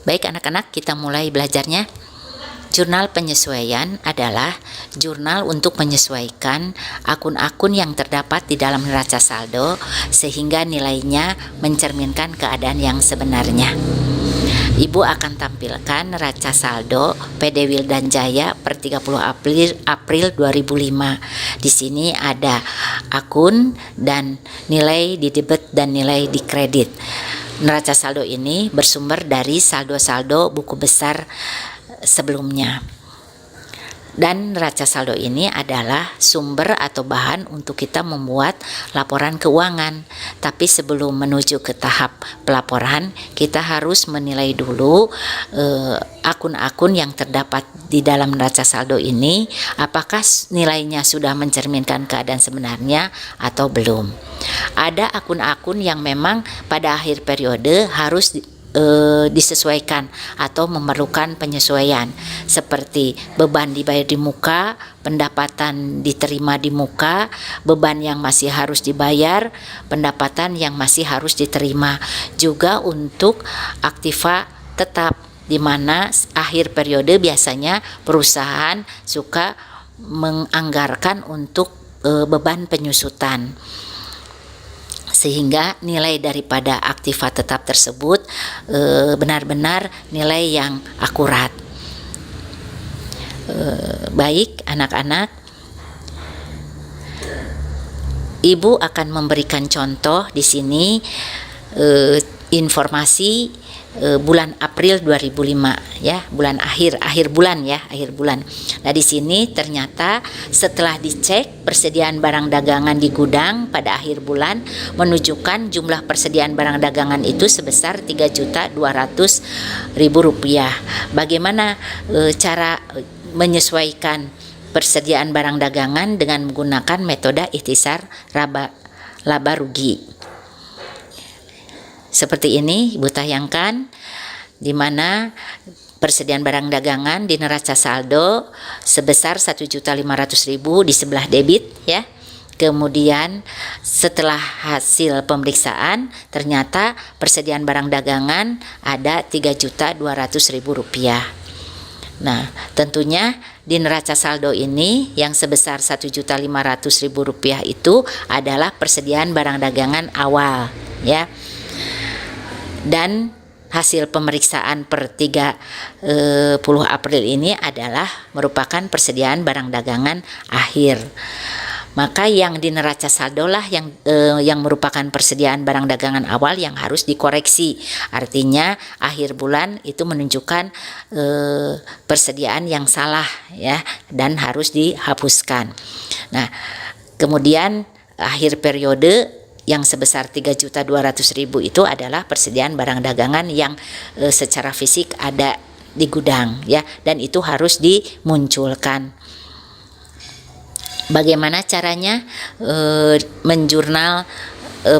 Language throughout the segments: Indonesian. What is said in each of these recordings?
Baik anak-anak, kita mulai belajarnya. Jurnal penyesuaian adalah jurnal untuk menyesuaikan akun-akun yang terdapat di dalam neraca saldo sehingga nilainya mencerminkan keadaan yang sebenarnya. Ibu akan tampilkan neraca saldo PD Wildan Jaya per 30 April 2005. Di sini ada akun dan nilai di debit dan nilai di kredit. Neraca saldo ini bersumber dari saldo-saldo buku besar sebelumnya. Dan neraca saldo ini adalah sumber atau bahan untuk kita membuat laporan keuangan. Tapi sebelum menuju ke tahap pelaporan, kita harus menilai dulu akun-akun yang terdapat di dalam neraca saldo ini, apakah nilainya sudah mencerminkan keadaan sebenarnya atau belum. Ada akun-akun yang memang pada akhir periode harus disesuaikan atau memerlukan penyesuaian, seperti beban dibayar di muka, pendapatan diterima di muka, beban yang masih harus dibayar, pendapatan yang masih harus diterima. Juga untuk aktiva tetap, di mana akhir periode biasanya perusahaan suka menganggarkan untuk beban penyusutan, sehingga nilai daripada aktiva tetap tersebut benar-benar nilai yang akurat. Baik anak-anak, Ibu akan memberikan contoh di sini informasi bulan April 2005 ya, bulan akhir bulan. Nah, di sini ternyata setelah dicek persediaan barang dagangan di gudang pada akhir bulan menunjukkan jumlah persediaan barang dagangan itu sebesar Rp3.200.000. Bagaimana cara menyesuaikan persediaan barang dagangan dengan menggunakan metode ikhtisar laba rugi. Seperti ini Ibu tayangkan, di mana persediaan barang dagangan di neraca saldo sebesar Rp1.500.000 di sebelah debit ya. Kemudian setelah hasil pemeriksaan ternyata persediaan barang dagangan ada Rp3.200.000. Nah, tentunya di neraca saldo ini yang sebesar Rp1.500.000 itu adalah persediaan barang dagangan awal ya. Dan hasil pemeriksaan per 30 April ini adalah merupakan persediaan barang dagangan akhir. Maka yang di neraca saldo lah yang merupakan persediaan barang dagangan awal yang harus dikoreksi. Artinya akhir bulan itu menunjukkan persediaan yang salah ya, dan harus dihapuskan. Nah, kemudian akhir periode yang sebesar Rp3.200.000 itu adalah persediaan barang dagangan yang secara fisik ada di gudang ya, dan itu harus dimunculkan. Bagaimana caranya menjurnal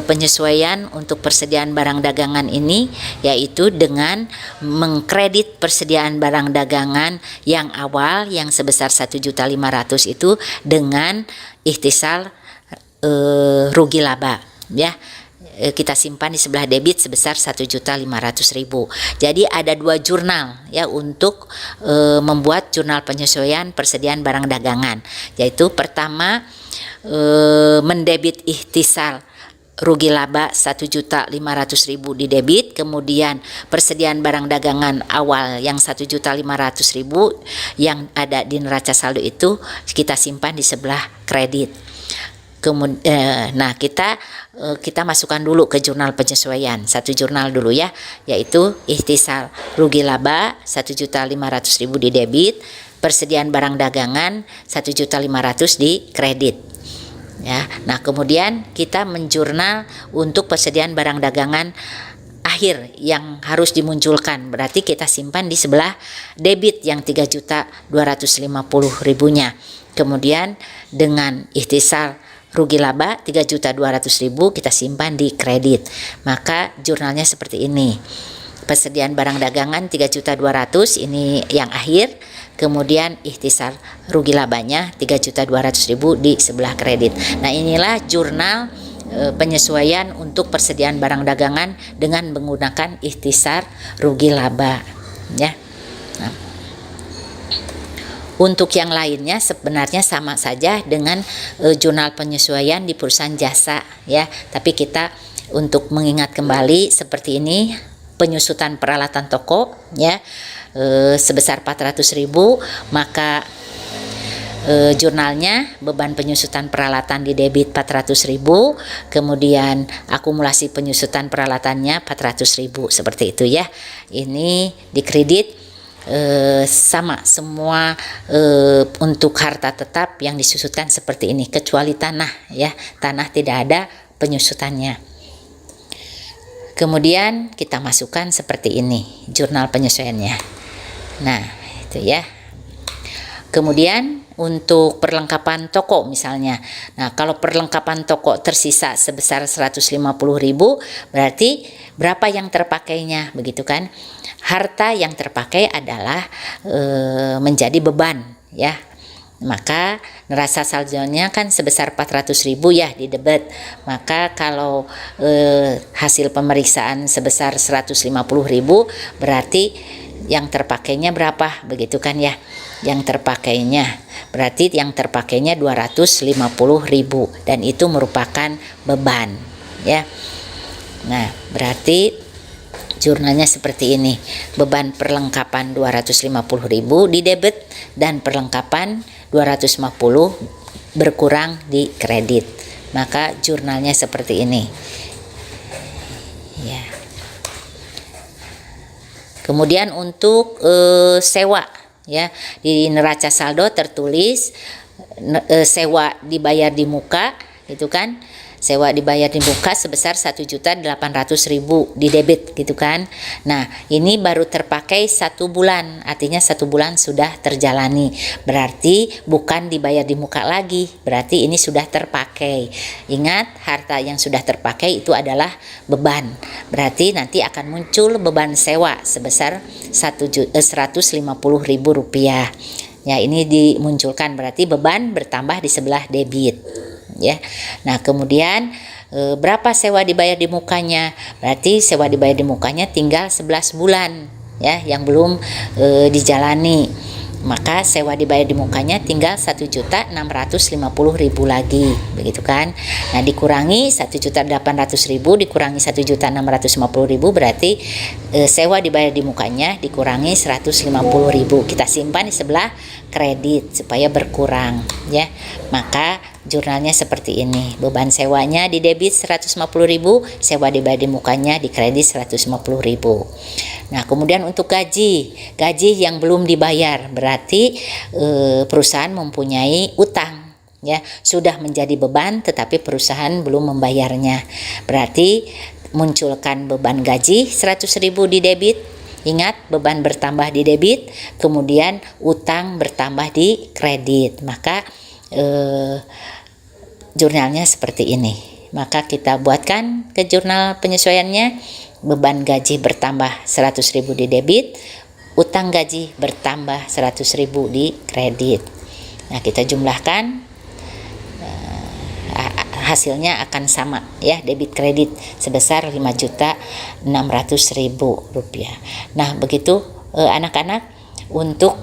penyesuaian untuk persediaan barang dagangan ini, yaitu dengan mengkredit persediaan barang dagangan yang awal yang sebesar Rp1.500.000 itu dengan ikhtisar rugi laba ya. Kita simpan di sebelah debit sebesar Rp1.500.000. Jadi ada dua jurnal ya untuk membuat jurnal penyesuaian persediaan barang dagangan, yaitu pertama mendebit ikhtisar rugi laba Rp1.500.000 di debit, kemudian persediaan barang dagangan awal yang Rp1.500.000 yang ada di neraca saldo itu kita simpan di sebelah kredit. Nah, kita masukkan dulu ke jurnal penyesuaian, satu jurnal dulu ya, yaitu ikhtisar rugi laba Rp1.500.000 di debit, persediaan barang dagangan Rp1.500.000 di kredit ya. Nah, kemudian kita menjurnal untuk persediaan barang dagangan akhir yang harus dimunculkan, berarti kita simpan di sebelah debit yang Rp3.250.000-nya. Kemudian dengan ikhtisar rugi laba Rp3.200.000 kita simpan di kredit. Maka jurnalnya seperti ini. Persediaan barang dagangan Rp3.200.000 ini yang akhir, kemudian ikhtisar rugi labanya Rp3.200.000 di sebelah kredit. Nah, inilah jurnal penyesuaian untuk persediaan barang dagangan dengan menggunakan ikhtisar rugi laba. ya. Nah, untuk yang lainnya sebenarnya sama saja dengan jurnal penyesuaian di perusahaan jasa ya, tapi kita untuk mengingat kembali seperti ini, penyusutan peralatan toko ya sebesar 400.000, maka jurnalnya beban penyusutan peralatan di debit 400.000, kemudian akumulasi penyusutan peralatannya 400.000, seperti itu ya. Ini di kredit sama semua untuk harta tetap yang disusutkan seperti ini, kecuali tanah ya, tanah tidak ada penyusutannya. Kemudian kita masukkan seperti ini jurnal penyesuaiannya. Nah itu ya. Kemudian untuk perlengkapan toko misalnya, nah kalau perlengkapan toko tersisa sebesar 150.000, berarti berapa yang terpakainya, begitu kan? Harta yang terpakai adalah menjadi beban ya, maka neraca saldonya kan sebesar 400.000 ya di debit, maka kalau hasil pemeriksaan sebesar 150.000, berarti yang terpakainya berapa, begitu kan ya? Yang terpakainya berarti yang terpakainya 250.000, dan itu merupakan beban ya. Nah berarti jurnalnya seperti ini, beban perlengkapan 250.000 di debit dan perlengkapan 250 berkurang di kredit, maka jurnalnya seperti ini ya. Kemudian untuk sewa ya, di neraca saldo tertulis sewa dibayar di muka, itu kan, sewa dibayar di muka sebesar 1.800.000 di debit, gitu kan. Nah ini baru terpakai 1 bulan, artinya 1 bulan sudah terjalani, berarti bukan dibayar di muka lagi, berarti ini sudah terpakai. Ingat, harta yang sudah terpakai itu adalah beban, berarti nanti akan muncul beban sewa sebesar 150.000 rupiah ya. Ini dimunculkan, berarti beban bertambah di sebelah debit ya. Nah kemudian berapa sewa dibayar di mukanya, berarti sewa dibayar di mukanya tinggal 11 bulan ya yang belum dijalani, maka sewa dibayar di mukanya tinggal 1.650.000 lagi, begitu kan. Nah dikurangi 1.800.000 dikurangi 1.650.000, berarti sewa dibayar di mukanya dikurangi 150.000, kita simpan di sebelah kredit supaya berkurang ya. Maka jurnalnya seperti ini, beban sewanya di debit 150.000, sewa dibayar di mukanya di kredit 150.000. Nah kemudian untuk gaji yang belum dibayar, berarti perusahaan mempunyai utang ya, sudah menjadi beban tetapi perusahaan belum membayarnya, berarti munculkan beban gaji 100.000 di debit. Ingat, beban bertambah di debit, kemudian utang bertambah di kredit, maka jurnalnya seperti ini. Maka kita buatkan ke jurnal penyesuaiannya, beban gaji bertambah 100.000 di debit, utang gaji bertambah 100.000 di kredit. Nah kita jumlahkan, hasilnya akan sama ya, debit kredit sebesar 5.600.000 rupiah. Nah begitu anak-anak untuk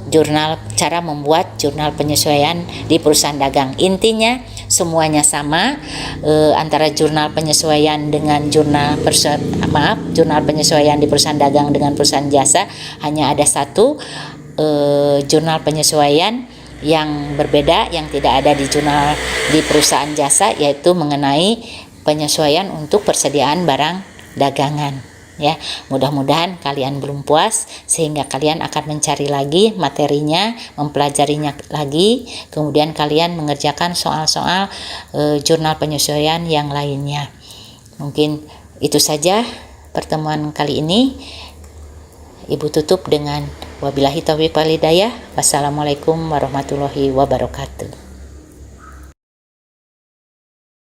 cara membuat jurnal penyesuaian di perusahaan dagang. Intinya semuanya sama, antara jurnal penyesuaian dengan jurnal penyesuaian di perusahaan dagang dengan perusahaan jasa hanya ada satu jurnal penyesuaian yang berbeda yang tidak ada di jurnal di perusahaan jasa, yaitu mengenai penyesuaian untuk persediaan barang dagangan ya. Mudah-mudahan kalian belum puas sehingga kalian akan mencari lagi materinya, mempelajarinya lagi, kemudian kalian mengerjakan soal-soal jurnal penyesuaian yang lainnya. Mungkin itu saja pertemuan kali ini. Ibu tutup dengan wabillahi taufiq wal hidayah. Wassalamualaikum warahmatullahi wabarakatuh.